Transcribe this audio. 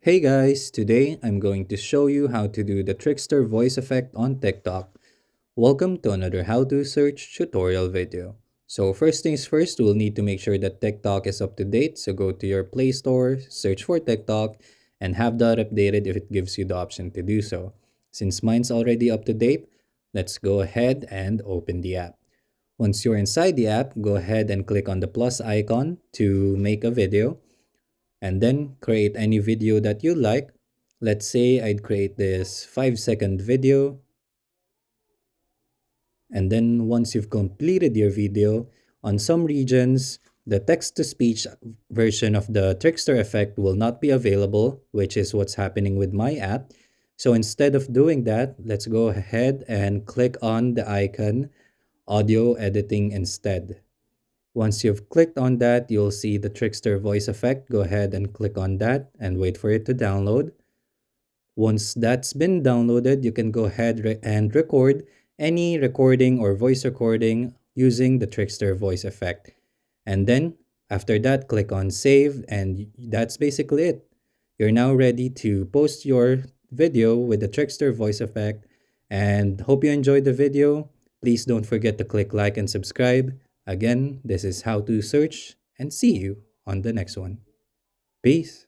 Hey guys, today I'm going to show you how to do the Trickster voice effect on TikTok. Welcome to another how to search tutorial video. So first things first, we'll need to make sure that TikTok is up to date. So go to your Play Store, search for TikTok, and have that updated if it gives you the option to do so. Since mine's already up to date, let's go ahead and open the app. Once you're inside the app, go ahead and click on the plus icon to make a video and then create any video that you like. Let's say I'd create this 5-second video. And then once you've completed your video, on some regions, the text-to-speech version of the Trickster effect will not be available, which is what's happening with my app. So instead of doing that, let's go ahead and click on the icon audio editing instead. Once you've clicked on that, you'll see the Trickster voice effect. Go ahead and click on that and wait for it to download. Once that's been downloaded, you can go ahead and record any recording or voice recording using the Trickster voice effect. And then after that, click on save, and that's basically it. You're now ready to post your video with the Trickster voice effect. And hope you enjoyed the video. Please don't forget to click like and subscribe. Again, this is how to search, and see you on the next one. Peace.